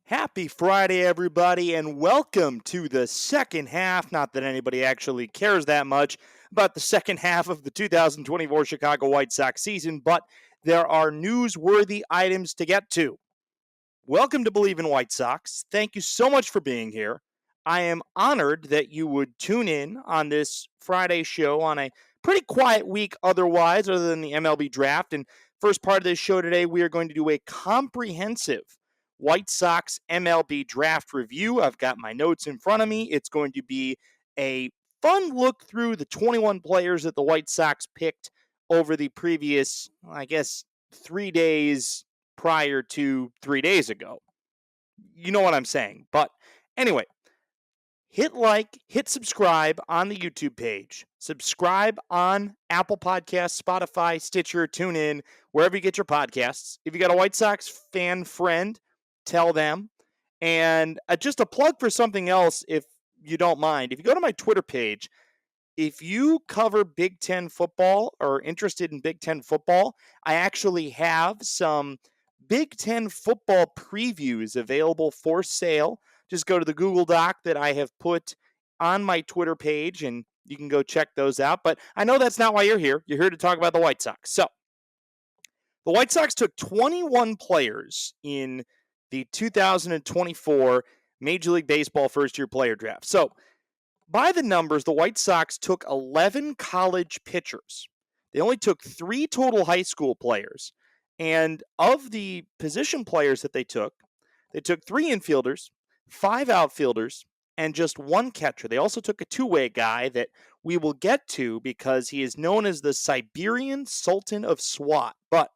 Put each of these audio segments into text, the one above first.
Happy Friday, everybody, and welcome to the second half. Not that anybody actually cares that much about the second half of the 2024 Chicago White Sox season, but there are newsworthy items to get to. Welcome to Believe in White Sox. Thank you so much for being here. I am honored that you would tune in on this Friday show on a pretty quiet week otherwise, other than the MLB draft. And first part of this show today, we are going to do a comprehensive White Sox MLB draft review. I've got my notes in front of me. It's going to be a fun look through the 21 players that the White Sox picked over the previous, 3 days prior to 3 days ago. You know what I'm saying. But anyway, hit like, hit subscribe on the YouTube page. Subscribe on Apple Podcasts, Spotify, Stitcher, TuneIn, wherever you get your podcasts. If you got a White Sox fan friend, tell them. And just a plug for something else, if you don't mind. If you go to my Twitter page, if you cover Big Ten football or interested in Big Ten football, I actually have some Big Ten football previews available for sale. Just go to the Google Doc that I have put on my Twitter page, and you can go check those out. But I know that's not why you're here. You're here to talk about the White Sox. So the White Sox took 21 players in the 2024 Major League Baseball first-year player draft. So by the numbers, the White Sox took 11 college pitchers. They only took 3 total high school players. And of the position players that they took 3 infielders, 5 outfielders, and just 1 catcher. They also took a two-way guy that we will get to because he is known as the Siberian Sultan of SWAT. But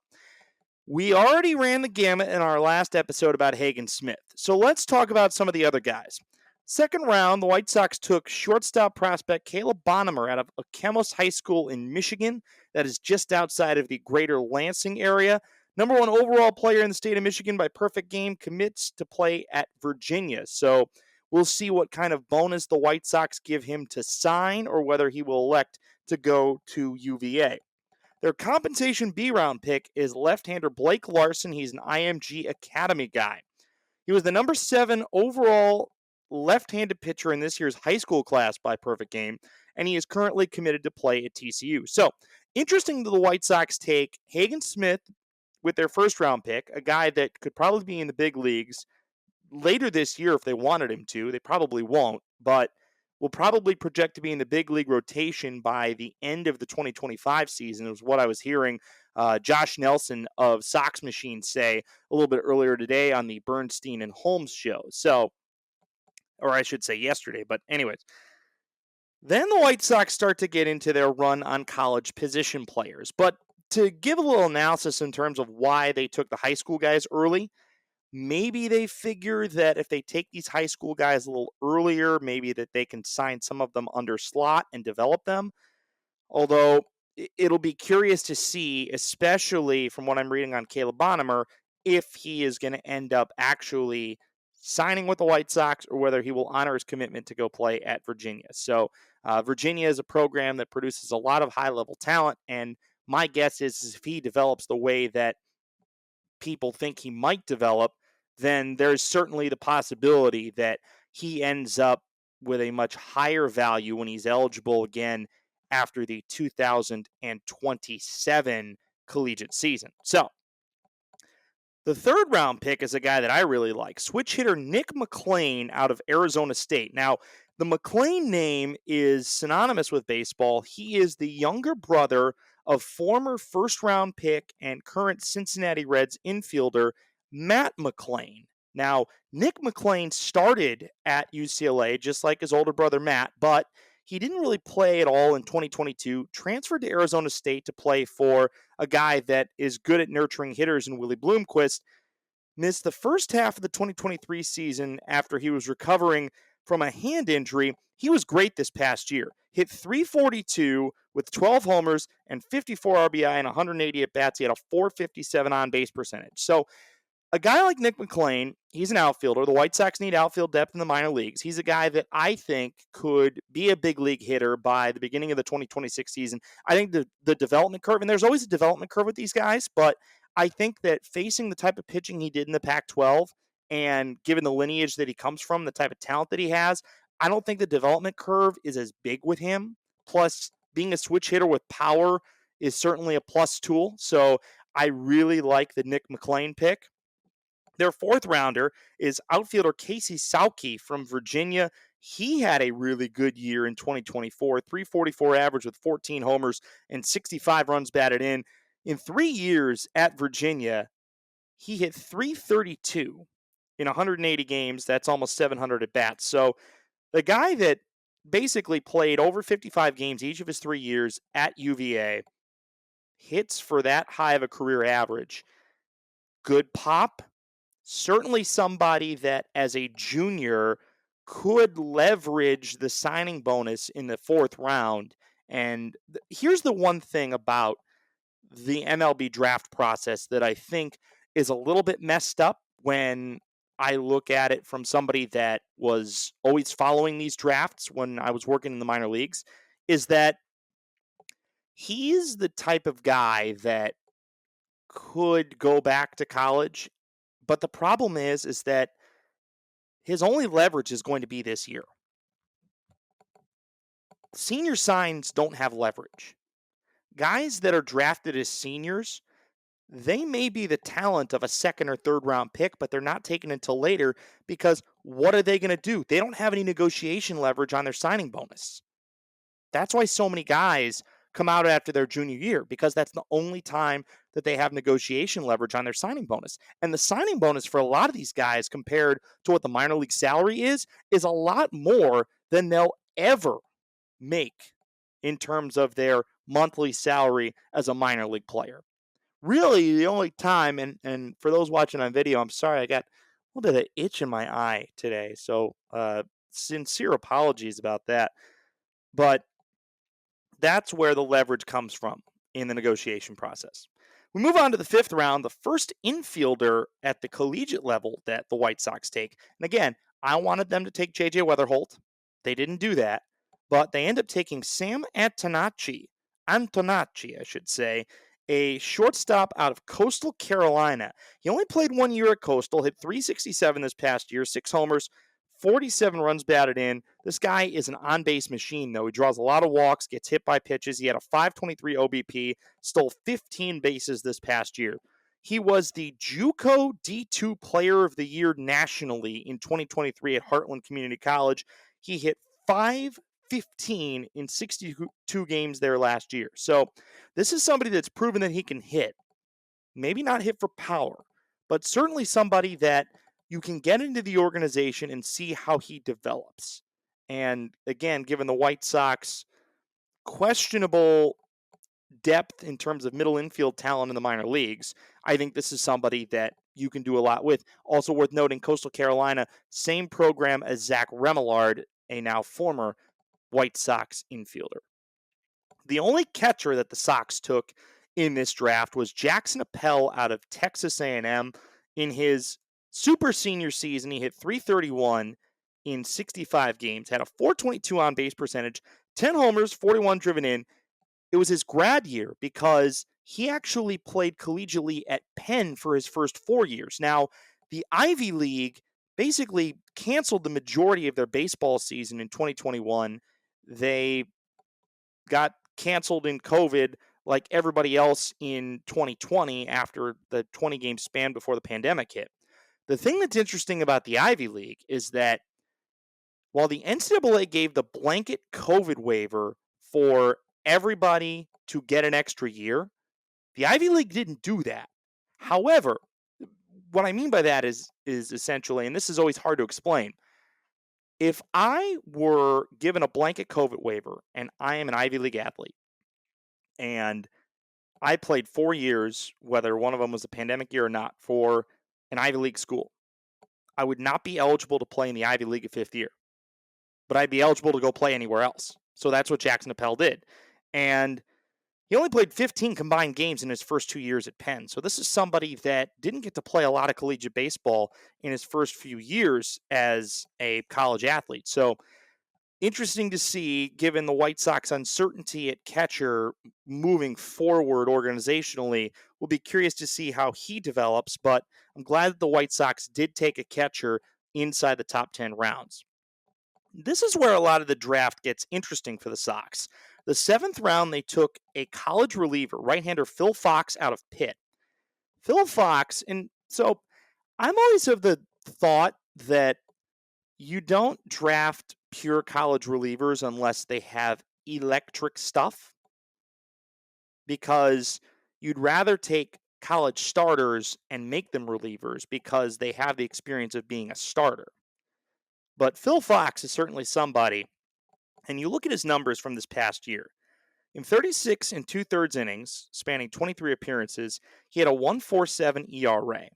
we already ran the gamut in our last episode about Hagen Smith. So let's talk about some of the other guys. Second round, the White Sox took shortstop prospect Caleb Bonnemer out of Okemos High School in Michigan. That is just outside of the greater Lansing area. Number 1 overall player in the state of Michigan by perfect game, commits to play at Virginia. So we'll see what kind of bonus the White Sox give him to sign or whether he will elect to go to UVA. Their compensation B-round pick is left-hander Blake Larson. He's an IMG Academy guy. He was the number 7 overall left-handed pitcher in this year's high school class by perfect game, and he is currently committed to play at TCU. So, interesting that the White Sox take Hagen Smith with their first-round pick, a guy that could probably be in the big leagues later this year if they wanted him to. They probably won't, but will probably project to be in the big league rotation by the end of the 2025 season, is what I was hearing Josh Nelson of Sox Machine say a little bit earlier today on the Bernstein and Holmes show. So, or I should say yesterday, but anyways. Then the White Sox start to get into their run on college position players. But to give a little analysis in terms of why they took the high school guys early, maybe they figure that if they take these high school guys a little earlier, maybe that they can sign some of them under slot and develop them. Although it'll be curious to see, especially from what I'm reading on Caleb Bonnemer, if he is going to end up actually signing with the White Sox or whether he will honor his commitment to go play at Virginia. So Virginia is a program that produces a lot of high-level talent, and my guess is if he develops the way that people think he might develop, then there's certainly the possibility that he ends up with a much higher value when he's eligible again after the 2027 collegiate season. So the third round pick is a guy that I really like, switch hitter Nick McLean out of Arizona State. Now, the McLean name is synonymous with baseball. He is the younger brother of former first-round pick and current Cincinnati Reds infielder Matt McLean. Now, Nick McLean started at UCLA just like his older brother Matt, but he didn't really play at all in 2022, transferred to Arizona State to play for a guy that is good at nurturing hitters in Willie Bloomquist, missed the first half of the 2023 season after he was recovering from a hand injury. He was great this past year. Hit .342 with 12 homers and 54 RBI and 180 at-bats. He had a .457 on-base percentage. So a guy like Nick McLean, he's an outfielder. The White Sox need outfield depth in the minor leagues. He's a guy that I think could be a big league hitter by the beginning of the 2026 season. I think the development curve, and there's always a development curve with these guys, but I think that facing the type of pitching he did in the Pac-12 And given the lineage that he comes from, the type of talent that he has, I don't think the development curve is as big with him. Plus, being a switch hitter with power is certainly a plus tool. So I really like the Nick McLean pick. Their fourth rounder is outfielder Casey Sauke from Virginia. He had a really good year in 2024, 344 average with 14 homers and 65 runs batted in. In 3 years at Virginia, he hit 332 in 180 games. That's almost 700 at bats. So the guy that basically played over 55 games each of his 3 years at UVA hits for that high of a career average. Good pop. Certainly somebody that as a junior could leverage the signing bonus in the fourth round. And here's the one thing about the MLB draft process that I think is a little bit messed up when I look at it from somebody that was always following these drafts when I was working in the minor leagues, is that he's the type of guy that could go back to college. But the problem is that his only leverage is going to be this year. Senior signs don't have leverage. Guys that are drafted as seniors, they may be the talent of a second or third round pick, but they're not taken until later because what are they going to do? They don't have any negotiation leverage on their signing bonus. That's why so many guys come out after their junior year, because that's the only time that they have negotiation leverage on their signing bonus. And the signing bonus for a lot of these guys compared to what the minor league salary is a lot more than they'll ever make in terms of their monthly salary as a minor league player. Really, the only time, and for those watching on video, I'm sorry, I got a little bit of itch in my eye today. So sincere apologies about that. But that's where the leverage comes from in the negotiation process. We move on to the fifth round, the first infielder at the collegiate level that the White Sox take. And again, I wanted them to take J.J. Weatherholt. They didn't do that, but they end up taking Sam Antonacci, I should say, a shortstop out of Coastal Carolina. He only played 1 year at Coastal, hit 367 this past year, 6 homers, 47 runs batted in. This guy is an on-base machine, though. He draws a lot of walks, gets hit by pitches. He had a 523 OBP, stole 15 bases this past year. He was the JUCO D2 Player of the Year nationally in 2023 at Heartland Community College. He hit 515 in 62 games there last year. So this is somebody that's proven that he can hit. Maybe not hit for power, but certainly somebody that you can get into the organization and see how he develops. And again, given the White Sox questionable depth in terms of middle infield talent in the minor leagues, I think this is somebody that you can do a lot with. Also worth noting, Coastal Carolina, same program as Zach Remillard, a now former White Sox infielder. The only catcher that the Sox took in this draft was Jackson Appel out of Texas A&M. In his super senior season, he hit 331 in 65 games, had a 422 on base percentage, 10 homers, 41 driven in. It was his grad year because he actually played collegiately at Penn for his first 4 years. Now, the Ivy League basically canceled the majority of their baseball season in 2021. They got canceled in COVID like everybody else in 2020 after the 20-game span before the pandemic hit. The thing that's interesting about the Ivy League is that while the NCAA gave the blanket COVID waiver for everybody to get an extra year, the Ivy League didn't do that. However, what I mean by that is essentially, and this is always hard to explain, if I were given a blanket COVID waiver and I am an Ivy League athlete and I played 4 years, whether one of them was a pandemic year or not, for an Ivy League school, I would not be eligible to play in the Ivy League at fifth year, but I'd be eligible to go play anywhere else. So that's what Jackson Appel did. And he only played 15 combined games in his first 2 years at Penn. So this is somebody that didn't get to play a lot of collegiate baseball in his first few years as a college athlete. So Interesting to see, given the White Sox uncertainty at catcher moving forward organizationally. We'll be curious to see how he develops, but I'm glad that the White Sox did take a catcher inside the top 10 rounds. This is where a lot of the draft gets interesting for the Sox. The seventh round, they took a college reliever, right-hander Phil Fox out of Pitt. Phil Fox, and so I'm always of the thought that you don't draft pure college relievers unless they have electric stuff, because you'd rather take college starters and make them relievers because they have the experience of being a starter. But Phil Fox is certainly somebody, and you look at his numbers from this past year. In 36 and two-thirds innings, spanning 23 appearances, he had a 1.47 ERA.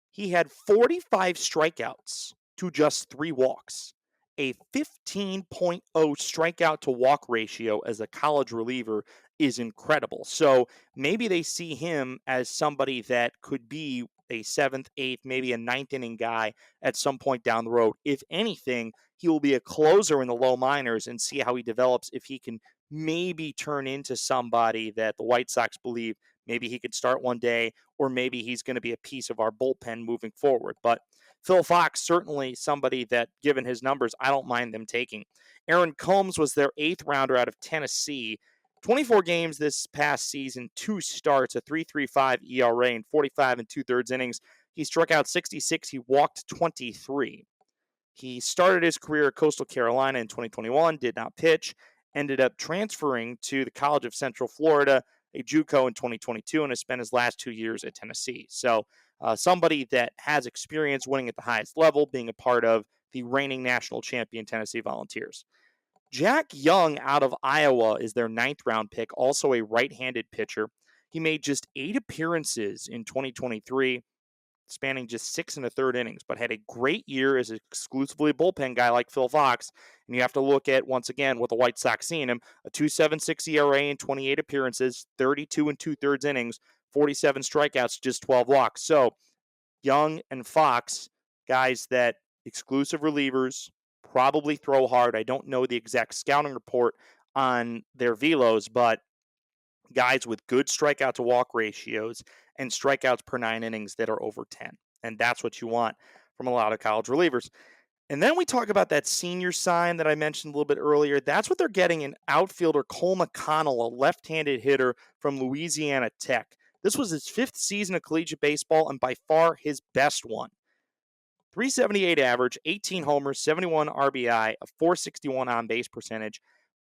He had 45 strikeouts to just 3 walks, a 15.0 strikeout to walk ratio as a college reliever is incredible. So maybe they see him as somebody that could be a seventh, eighth, maybe a ninth inning guy at some point down the road. If anything, he will be a closer in the low minors and see how he develops if he can maybe turn into somebody that the White Sox believe maybe he could start one day, or maybe he's going to be a piece of our bullpen moving forward. But Phil Fox, certainly somebody that, given his numbers, I don't mind them taking. Aaron Combs was their 8th rounder out of Tennessee. 24 games this past season, 2 starts, a 3.35 ERA, and 45 and two-thirds innings. He struck out 66. He walked 23. He started his career at Coastal Carolina in 2021, did not pitch, ended up transferring to the College of Central Florida, a JUCO, in 2022, and has spent his last 2 years at Tennessee. So somebody that has experience winning at the highest level, being a part of the reigning national champion Tennessee Volunteers. Jack Young out of Iowa is their 9th round pick, also a right-handed pitcher. He made just 8 appearances in 2023, spanning just 6 and a third innings, but had a great year as exclusively a bullpen guy like Phil Fox. And you have to look at, once again, with the White Sox seeing him, a 2.76 ERA in 28 appearances, 32 and two-thirds innings, 47 strikeouts, just 12 walks. So Young and Fox, guys that exclusive relievers, probably throw hard. I don't know the exact scouting report on their velos, but guys with good strikeout to walk ratios and strikeouts per 9 innings that are over 10. And that's what you want from a lot of college relievers. And then we talk about that senior sign that I mentioned a little bit earlier. That's what they're getting in outfielder Cole McConnell, a left-handed hitter from Louisiana Tech. This was his 5th season of collegiate baseball and by far his best one. 378 average, 18 homers, 71 RBI, a 461 on-base percentage.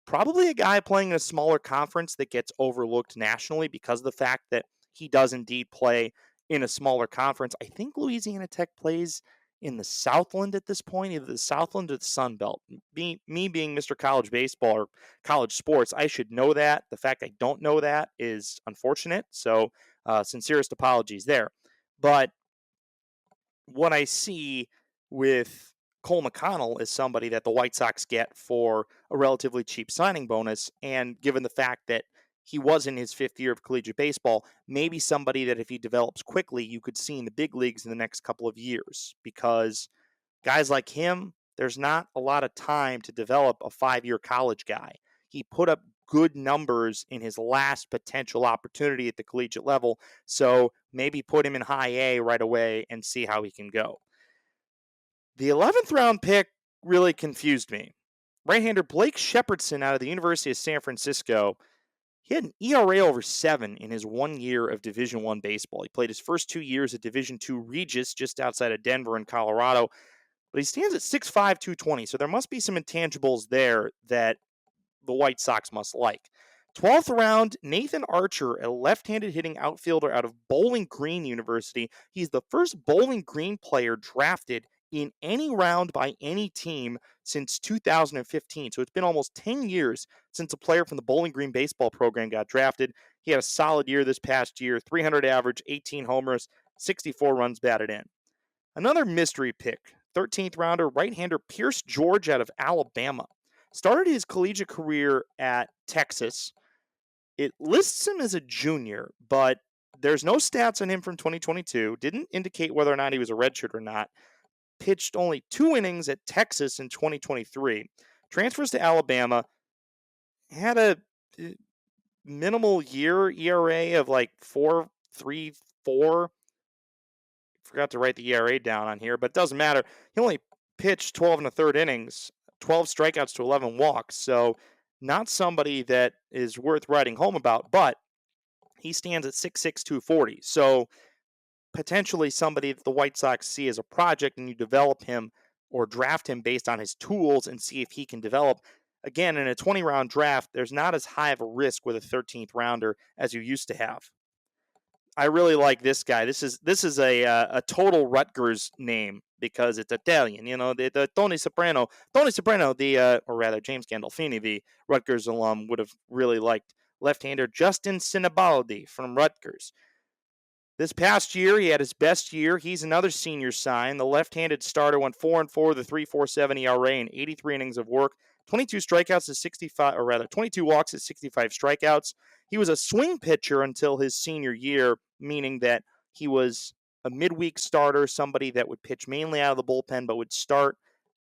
Probably a guy playing in a smaller conference that gets overlooked nationally because of the fact that he does indeed play in a smaller conference. I think Louisiana Tech plays in the Southland at this point, either the Southland or the Sun Belt. Me being Mr. College Baseball or college sports, I should know that. The fact I don't know that is unfortunate. So sincerest apologies there. But what I see with Cole McConnell is somebody that the White Sox get for a relatively cheap signing bonus. And given the fact that he was in his 5th year of collegiate baseball, maybe somebody that if he develops quickly, you could see in the big leagues in the next couple of years. Because guys like him, there's not a lot of time to develop a 5-year college guy. He put up good numbers in his last potential opportunity at the collegiate level. So maybe put him in high A right away and see how he can go. The 11th round pick really confused me. Right-hander Blake Shepardson out of the University of San Francisco. He had an ERA over 7 in his 1 year of Division I baseball. He played his first 2 years at Division II Regis just outside of Denver in Colorado. But he stands at 6'5", 220, so there must be some intangibles there that the White Sox must like. 12th round, Nathan Archer, a left-handed hitting outfielder out of Bowling Green University. He's the first Bowling Green player drafted in any round by any team since 2015. So it's been almost 10 years since a player from the Bowling Green baseball program got drafted. He had a solid year this past year, 300 average, 18 homers, 64 runs batted in. Another mystery pick, 13th rounder, right-hander Pierce George out of Alabama. Started his collegiate career at Texas. It lists him as a junior, but there's no stats on him from 2022. Didn't indicate whether or not he was a redshirt or not. pitched only 2 innings at Texas in 2023, transfers to Alabama, had a minimal year ERA of like 4.34. Forgot to write the ERA down on here, but it doesn't matter. He only pitched 12 and a third innings, 12 strikeouts to 11 walks. So not somebody that is worth writing home about, but he stands at 6'6", 240. So potentially somebody that the White Sox see as a project, and you develop him or draft him based on his tools and see if he can develop. Again, in a 20-round draft, there's not as high of a risk with a 13th rounder as you used to have. I really like this guy. This is a total Rutgers name because it's Italian. You know, the Tony Soprano, or rather James Gandolfini, the Rutgers alum, would have really liked left-hander Justin Sinibaldi from Rutgers. This past year, he had his best year. He's another senior sign. The left-handed starter went 4-4 with a 3.47 ERA and 83 innings of work, 22 strikeouts to 65, or rather 22 walks at 65 strikeouts. He was a swing pitcher until his senior year, meaning that he was a midweek starter, somebody that would pitch mainly out of the bullpen but would start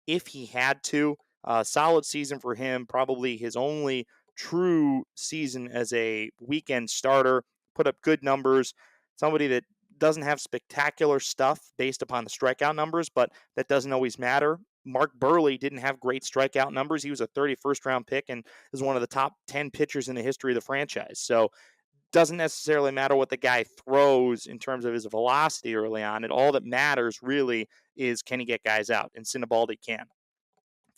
if he had to. Solid season for him, probably his only true season as a weekend starter. Put up good numbers. Somebody that doesn't have spectacular stuff based upon the strikeout numbers, but that doesn't always matter. Mark Burley didn't have great strikeout numbers. He was a 31st round pick and is one of the top 10 pitchers in the history of the franchise. So doesn't necessarily matter what the guy throws in terms of his velocity early on. And all that matters really is, can he get guys out? And Sinibaldi can.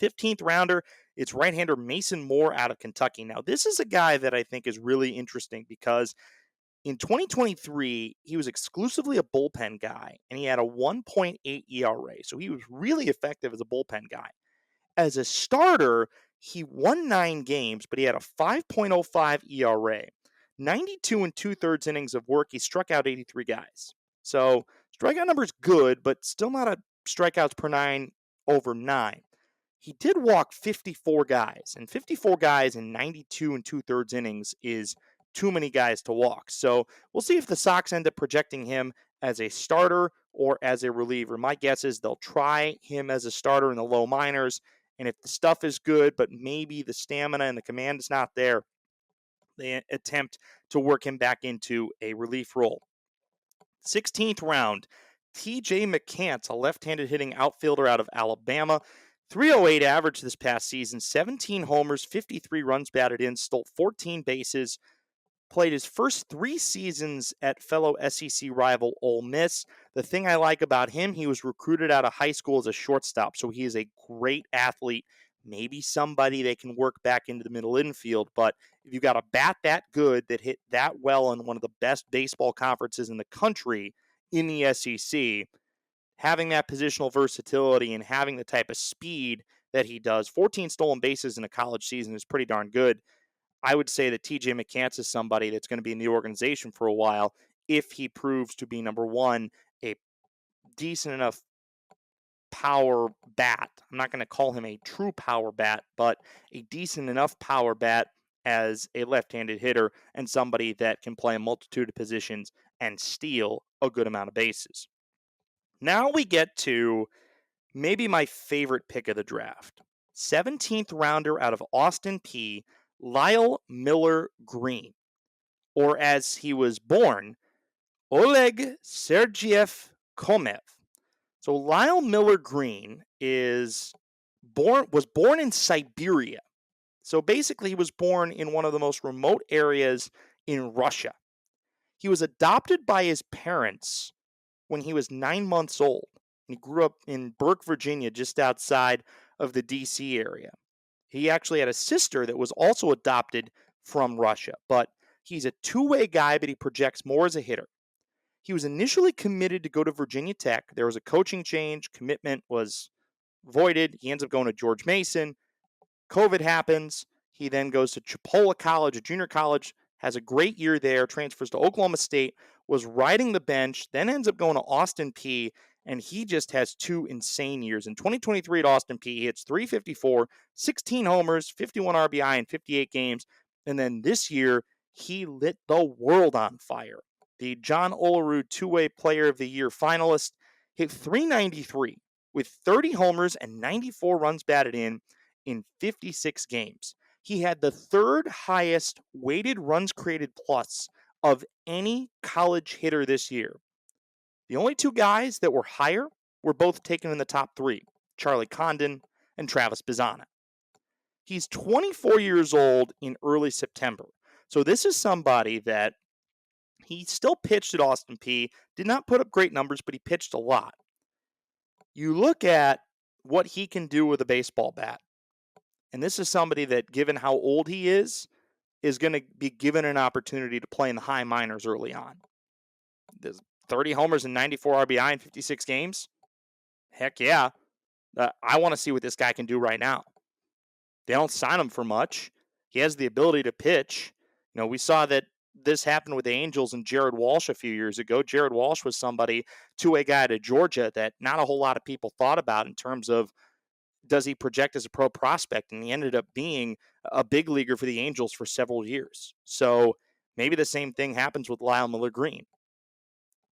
15th rounder, it's right-hander Mason Moore out of Kentucky. Now, this is a guy that I think is really interesting because in 2023, he was exclusively a bullpen guy, and he had a 1.8 ERA. So he was really effective as a bullpen guy. As a starter, he won 9 games, but he had a 5.05 ERA. 92 and 2/3 innings of work. He struck out 83 guys. So strikeout number is good, but still not a strikeouts per 9 over 9. He did walk 54 guys, and 54 guys in 92 and 2/3 innings is too many guys to walk. So we'll see if the Sox end up projecting him as a starter or as a reliever. My guess is they'll try him as a starter in the low minors, and if the stuff is good, but maybe the stamina and the command is not there, they attempt to work him back into a relief role. 16th round, TJ McCants, a left-handed hitting outfielder out of Alabama. 308 average this past season, 17 homers, 53 runs batted in, stole 14 bases, played his first 3 seasons at fellow SEC rival Ole Miss. The thing I like about him, he was recruited out of high school as a shortstop, so he is a great athlete. Maybe somebody they can work back into the middle infield, but if you got a bat that good that hit that well in one of the best baseball conferences in the country in the SEC, having that positional versatility and having the type of speed that he does, 14 stolen bases in a college season is pretty darn good. I would say that TJ McCants is somebody that's going to be in the organization for a while if he proves to be, number one, a decent enough power bat. I'm not going to call him a true power bat, but a decent enough power bat as a left-handed hitter and somebody that can play a multitude of positions and steal a good amount of bases. Now we get to maybe my favorite pick of the draft. 17th rounder out of Austin Peay, Lyle Miller Green, or as he was born, Oleg Sergeyev Komev. So Lyle Miller Green was born in Siberia. So basically he was born in one of the most remote areas in Russia. He was adopted by his parents when he was 9 months old. He grew up in Burke, Virginia, just outside of the D.C. area. He actually had a sister that was also adopted from Russia, but he's a two-way guy, but he projects more as a hitter. He was initially committed to go to Virginia Tech. There was a coaching change. Commitment was voided. He ends up going to George Mason. COVID happens. He then goes to Chipola College, a junior college, has a great year there, transfers to Oklahoma State, was riding the bench, then ends up going to Austin Peay, and he just has 2 insane years. In 2023 at Austin Peay, he hits .354, 16 homers, 51 RBI in 58 games, and then this year, he lit the world on fire. The John Olerud two-way player of the year finalist, hit .393, with 30 homers and 94 runs batted in 56 games. He had the third highest weighted runs created plus of any college hitter this year. The only two guys that were higher were both taken in the top three, Charlie Condon and Travis Bazzana. He's 24 years old in early September. So this is somebody that he still pitched at Austin Peay, did not put up great numbers, but he pitched a lot. You look at what he can do with a baseball bat, and this is somebody that, given how old he is going to be given an opportunity to play in the high minors early on. There's 30 homers and 94 RBI in 56 games. Heck yeah. I want to see what this guy can do right now. They don't sign him for much. He has the ability to pitch. We saw that this happened with the Angels and Jared Walsh a few years ago. Jared Walsh was somebody, two-way guy to Georgia, that not a whole lot of people thought about in terms of does he project as a pro prospect, and he ended up being a big leaguer for the Angels for several years. So maybe the same thing happens with Lyle Miller Green.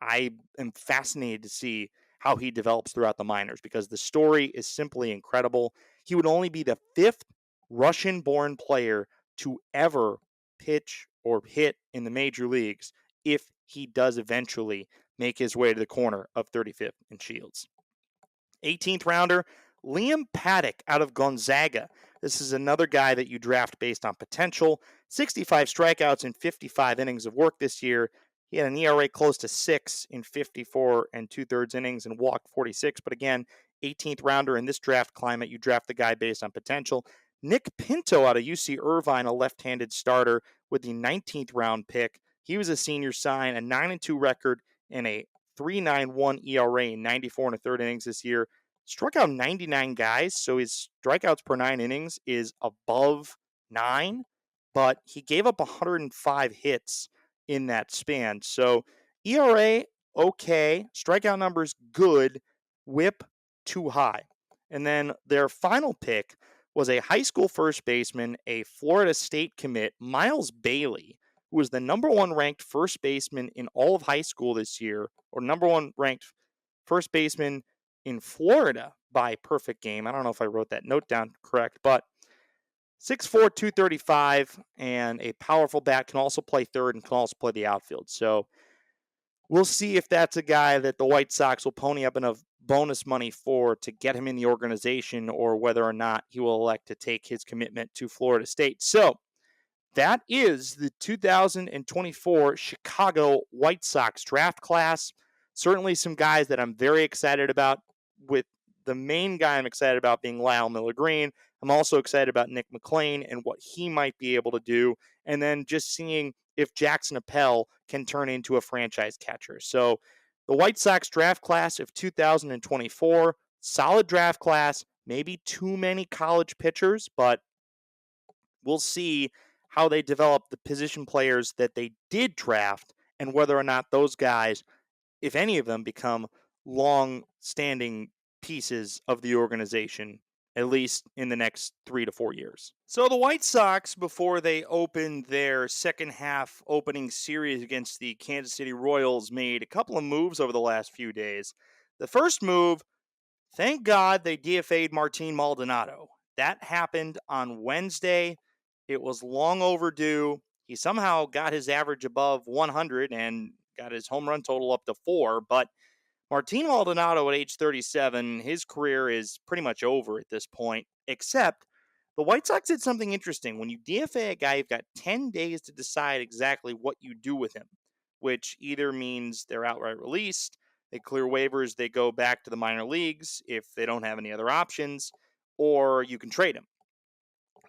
I am fascinated to see how he develops throughout the minors because the story is simply incredible. He would only be the fifth Russian-born player to ever pitch or hit in the major leagues if he does eventually make his way to the corner of 35th and Shields. 18th rounder, Liam Paddock out of Gonzaga. This is another guy that you draft based on potential. 65 strikeouts in 55 innings of work this year. He had an ERA close to 6 in 54 and 2/3 innings and walked 46. But again, 18th rounder in this draft climate, you draft the guy based on potential. Nick Pinto out of UC Irvine, a left-handed starter with the 19th round pick. He was a senior sign, a 9-2 record and a 3.91 ERA in 94 and a third innings this year. Struck out 99 guys, so his strikeouts per 9 innings is above 9, but he gave up 105 hits in that span. So ERA, okay. Strikeout numbers, good. Whip, too high. And then their final pick was a high school first baseman, a Florida State commit, Miles Bailey, who was the number one ranked first baseman in all of high school this year, or number one ranked first baseman in Florida by perfect game. I don't know if I wrote that note down correct, but 6'4", 235, and a powerful bat, can also play third and can also play the outfield. So we'll see if that's a guy that the White Sox will pony up enough bonus money for to get him in the organization, or whether or not he will elect to take his commitment to Florida State. So that is the 2024 Chicago White Sox draft class. Certainly some guys that I'm very excited about, with the main guy I'm excited about being Lyle Miller Green. I'm also excited about Nick McLean and what he might be able to do, and then just seeing if Jackson Appel can turn into a franchise catcher. So the White Sox draft class of 2024, solid draft class, maybe too many college pitchers, but we'll see how they develop the position players that they did draft and whether or not those guys, if any of them, become long-standing pieces of the organization, at least in the next 3 to 4 years. So the White Sox, before they opened their second half opening series against the Kansas City Royals, made a couple of moves over the last few days. The first move, thank God they DFA'd Martin Maldonado. That happened on Wednesday. It was long overdue. He somehow got his average above 100 and got his home run total up to 4. But Martin Maldonado at age 37, his career is pretty much over at this point, except the White Sox did something interesting. When you DFA a guy, you've got 10 days to decide exactly what you do with him, which either means they're outright released, they clear waivers, they go back to the minor leagues if they don't have any other options, or you can trade him.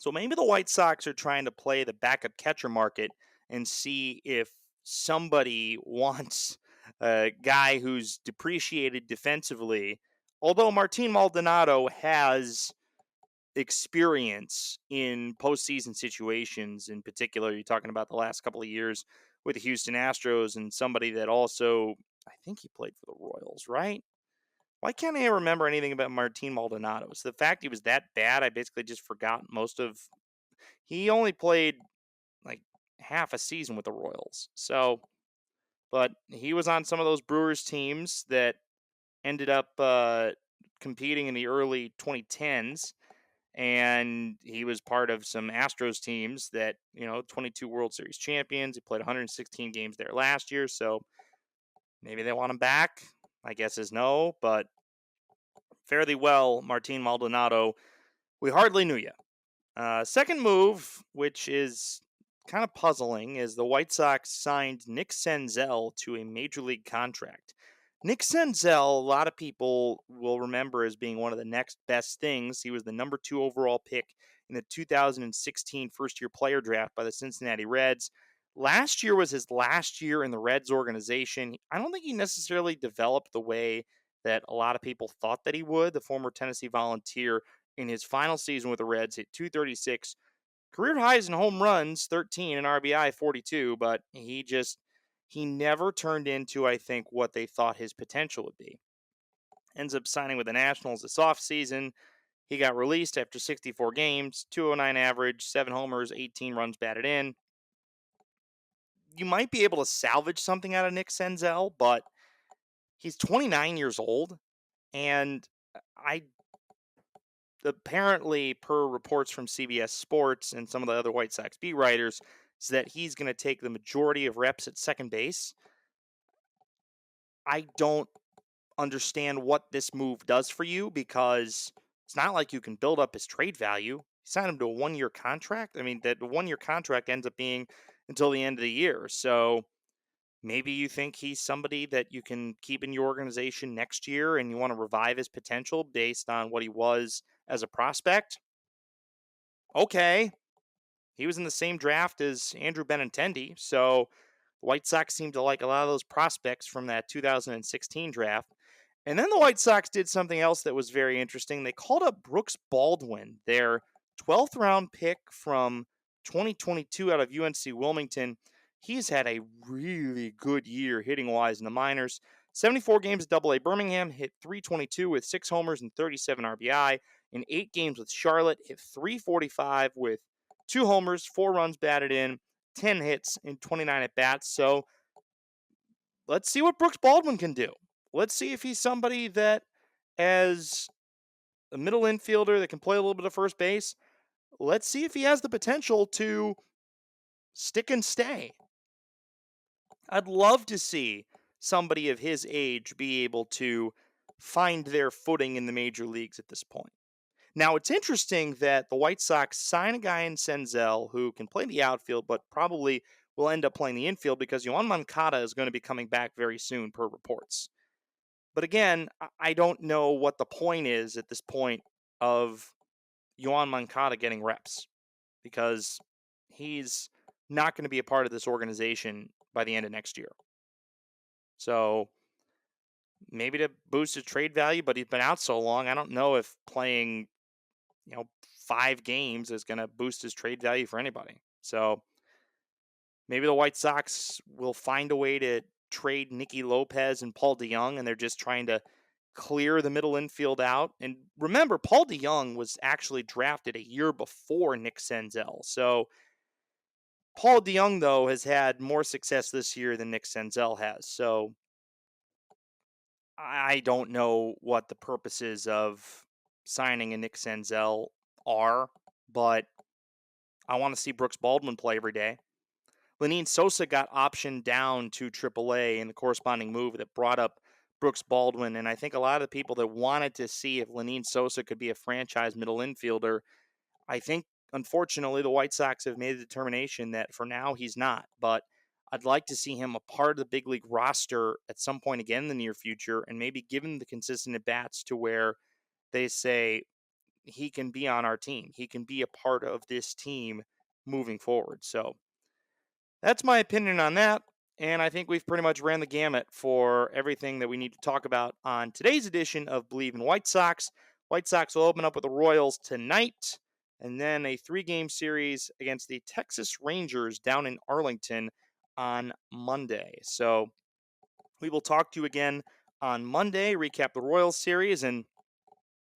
So maybe the White Sox are trying to play the backup catcher market and see if somebody wants a guy who's depreciated defensively. Although Martin Maldonado has experience in postseason situations, in particular, you're talking about the last couple of years with the Houston Astros, and somebody that also, I think he played for the Royals, right? Why can't I remember anything about Martin Maldonado? So the fact he was that bad, I basically just forgot most of. He only played like half a season with the Royals. So, but he was on some of those Brewers teams that ended up competing in the early 2010s, and he was part of some Astros teams that, 22 World Series champions. He played 116 games there last year, so maybe they want him back. My guess is no, but fairly well, Martin Maldonado. We hardly knew you. Second move, which is kind of puzzling, is the White Sox signed Nick Senzel to a major league contract. Nick Senzel, a lot of people will remember as being one of the next best things. He was the number 2 overall pick in the 2016 first year player draft by the Cincinnati Reds. Last year was his last year in the Reds organization. I don't think he necessarily developed the way that a lot of people thought that he would. The former Tennessee Volunteer in his final season with the Reds hit 236, career highs in home runs 13 and RBI 42, but he never turned into, I think, what they thought his potential would be. Ends up signing with the Nationals this offseason. He got released after 64 games, 209 average, 7 homers, 18 runs batted in. You might be able to salvage something out of Nick Senzel, but he's 29 years old, and I apparently, per reports from CBS Sports and some of the other White Sox beat writers, is that he's going to take the majority of reps at second base. I don't understand what this move does for you, because it's not like you can build up his trade value. You signed him to a 1-year contract. I mean, that 1-year contract ends up being until the end of the year. So maybe you think he's somebody that you can keep in your organization next year and you want to revive his potential based on what he was as a prospect. Okay. He was in the same draft as Andrew Benintendi, so the White Sox seemed to like a lot of those prospects from that 2016 draft. And then the White Sox did something else that was very interesting. They called up Brooks Baldwin, their 12th round pick from 2022 out of UNC Wilmington. He's had a really good year hitting wise in the minors. 74 games at AA Birmingham, hit 322 with 6 homers and 37 RBI. In 8 games with Charlotte, hit 345 with 2 homers, 4 runs batted in, 10 hits in 29 at bats. So let's see what Brooks Baldwin can do. Let's see if he's somebody that, as a middle infielder that can play a little bit of first base, let's see if he has the potential to stick and stay. I'd love to see somebody of his age be able to find their footing in the major leagues at this point. Now, it's interesting that the White Sox sign a guy in Senzel who can play the outfield, but probably will end up playing the infield because Yoan Moncada is going to be coming back very soon, per reports. But again, I don't know what the point is at this point of Yoan Moncada getting reps, because he's not going to be a part of this organization by the end of next year. So maybe to boost his trade value, but he's been out so long, I don't know if playing 5 games is going to boost his trade value for anybody. So maybe the White Sox will find a way to trade Nicky Lopez and Paul DeJong, and they're just trying to clear the middle infield out. And remember, Paul DeJong was actually drafted a year before Nick Senzel. So Paul DeJong, though, has had more success this year than Nick Senzel has. So I don't know what the purposes of signing a Nick Senzel are, but I want to see Brooks Baldwin play every day. Lenine Sosa got optioned down to AAA in the corresponding move that brought up Brooks Baldwin, and I think a lot of the people that wanted to see if Lenine Sosa could be a franchise middle infielder, I think, unfortunately, the White Sox have made the determination that for now he's not, but I'd like to see him a part of the big league roster at some point again in the near future, and maybe give him the consistent at-bats to where they say he can be on our team. He can be a part of this team moving forward. So that's my opinion on that. And I think we've pretty much ran the gamut for everything that we need to talk about on today's edition of Believe in White Sox. White Sox will open up with the Royals tonight, and then a 3-game series against the Texas Rangers down in Arlington on Monday. So we will talk to you again on Monday, recap the Royals series, and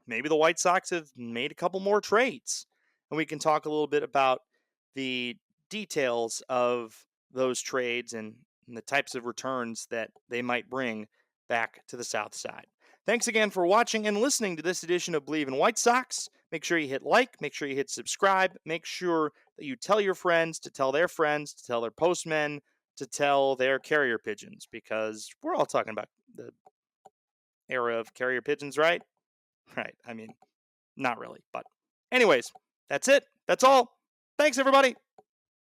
maybe the White Sox have made a couple more trades. And we can talk a little bit about the details of those trades and the types of returns that they might bring back to the South Side. Thanks again for watching and listening to this edition of Believe in White Sox. Make sure you hit like, make sure you hit subscribe, make sure that you tell your friends to tell their friends, to tell their postmen, to tell their carrier pigeons, because we're all talking about the era of carrier pigeons, right? Right. I mean, not really, but anyways, that's it. That's all. Thanks, everybody.